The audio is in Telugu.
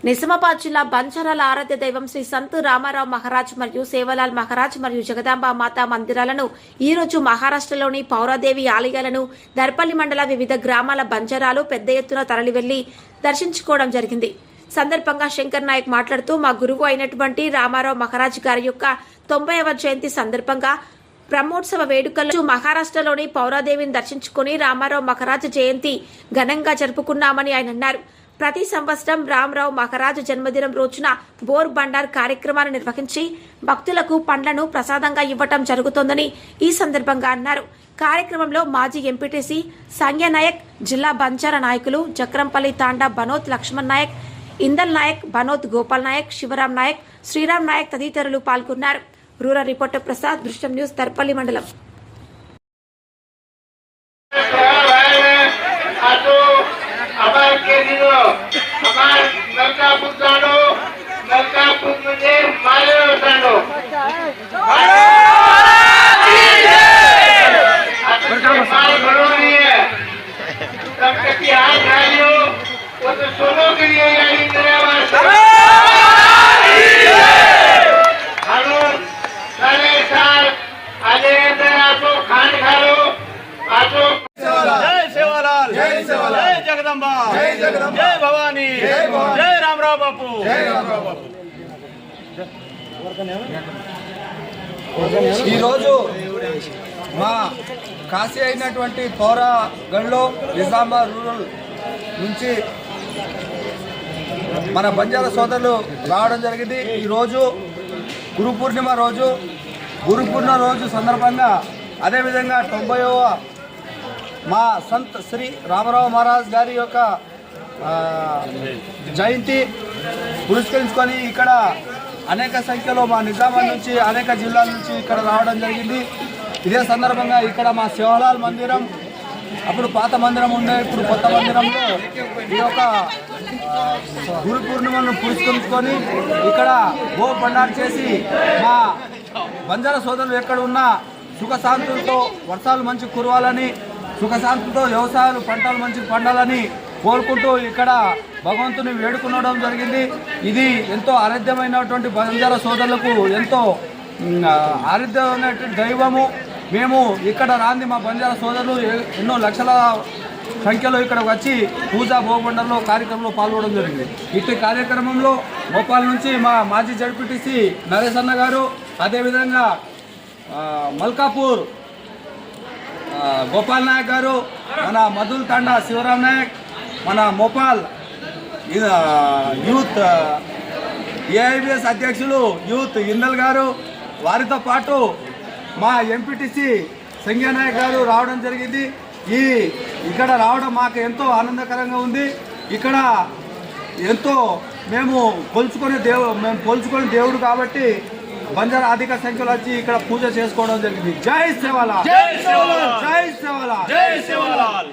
నిజామాబాద్ జిల్లా బంజారాల ఆరాధ్య దైవం శ్రీ సంత్ రామారావు మహారాజ్ మరియు సేవలాల్ మహారాజ్ మరియు జగదాంబ మాతా మందిరాలను ఈ రోజు మహారాష్ట్రలోని పౌరాదేవి ఆలయాలను దర్పల్లి మండల వివిధ గ్రామాల బంజారాలు పెద్ద ఎత్తున తరలివెళ్లి దర్శించుకోవడం జరిగింది. సందర్భంగా శంకర్ నాయక్ మాట్లాడుతూ మా గురువు అయినటువంటి రామారావు మహారాజ్ గారి యొక్క 90వ జయంతి సందర్భంగా బ్రహ్మోత్సవ వేడుకల్లో మహారాష్ట్రలోని పౌరాదేవిని దర్శించుకుని రామారావు మహారాజ్ జయంతి ఘనంగా జరుపుకున్నామని ఆయన అన్నారు. ప్రతి సంవత్సరం రామరావు మహారాజ్ జన్మదినం రోజున బోర్ బండార్ కార్యక్రమాలు నిర్వహించి భక్తులకు పండ్లను ప్రసాదంగా ఇవ్వటం జరుగుతోందని ఈ సందర్భంగా అన్నారు. కార్యక్రమంలో మాజీ ఎంపీటీసీ సంజయ నాయక్, జిల్లా బంజారా నాయకులు చక్రంపల్లి తాండా బనోత్ లక్ష్మణ్ నాయక్, ఇందల్ నాయక్, బనోత్ గోపాల్ నాయక్, శివరాం నాయక్, శ్రీరామ్ నాయక్ తదితరులు పాల్గొన్నారు. రూరల్ రిపోర్టర్ ప్రసాద్, దృశ్యం న్యూస్, దర్పల్లి మండలం. जय जगदंबा, जय भवानी, जय रामराव बापू. ఈరోజు మా కాశీ అయినటువంటి పౌరాగఢ్లో నిజామాబాద్ రూరల్ నుంచి మన బంజారా సోదరులు రావడం జరిగింది. ఈరోజు గురు పూర్ణిమ రోజు సందర్భంగా అదేవిధంగా 90వ మా సంత్ శ్రీ రామారావు మహారాజ్ గారి యొక్క జయంతి పురస్కరించుకొని ఇక్కడ అనేక సంఖ్యలో మా నిజామాబాద్ నుంచి అనేక జిల్లాల నుంచి ఇక్కడ రావడం జరిగింది. ఇదే సందర్భంగా ఇక్కడ మా శివలాల్ మందిరం, అప్పుడు పాత మందిరం ఉండే, ఇప్పుడు కొత్త మందిరంలో ఈ యొక్క గురు పూర్ణిమను పురస్కరించుకొని ఇక్కడ గో బండారు చేసి మా బంజారా సోదరులు ఎక్కడ ఉన్నా సుఖశాంతులతో వర్షాలు మంచి కురవాలని, సుఖశాంతితో వ్యవసాయాలు పంటలు మంచి పండాలని కోరుకుంటూ ఇక్కడ భగవంతుని వేడుకునడం జరిగింది. ఇది ఎంతో ఆరాధ్యమైనటువంటి బంజారా సోదరులకు ఎంతో ఆరాధ్యమైనటువంటి దైవము. మేము ఇక్కడ రాంది మా బంజారా సోదరులు ఎన్నో లక్షల సంఖ్యలో ఇక్కడ వచ్చి పూజా భోగమండలంలో కార్యక్రమంలో పాల్గొనడం జరిగింది. ఇట్టి కార్యక్రమంలో భోపాల్ నుంచి మా మాజీ జడ్పీటీసీ నరేష్ అన్న గారు, అదేవిధంగా మల్కాపూర్ గోపాల్ నాయక్ గారు, మన మధుల్ తండా శివరామ్ నాయక్, మన మోపాల్ యూత్ ఏఐబిఎస్ అధ్యక్షులు యూత్ ఇందల్ గారు, వారితో పాటు మా ఎంపీటీసీ సంజయ నాయక్ గారు రావడం జరిగింది. ఇక్కడ రావడం మాకు ఎంతో ఆనందకరంగా ఉంది. ఇక్కడ ఎంతో మేము కొలుచుకునే దేవుడు కాబట్టి బంజారా అధిక సంఖ్యలో వచ్చి ఇక్కడ పూజ చేసుకోవడం జరిగింది. జై సేవలాల్, జై సేవలాల్, జై సేవలాల్, జై సేవలాల్.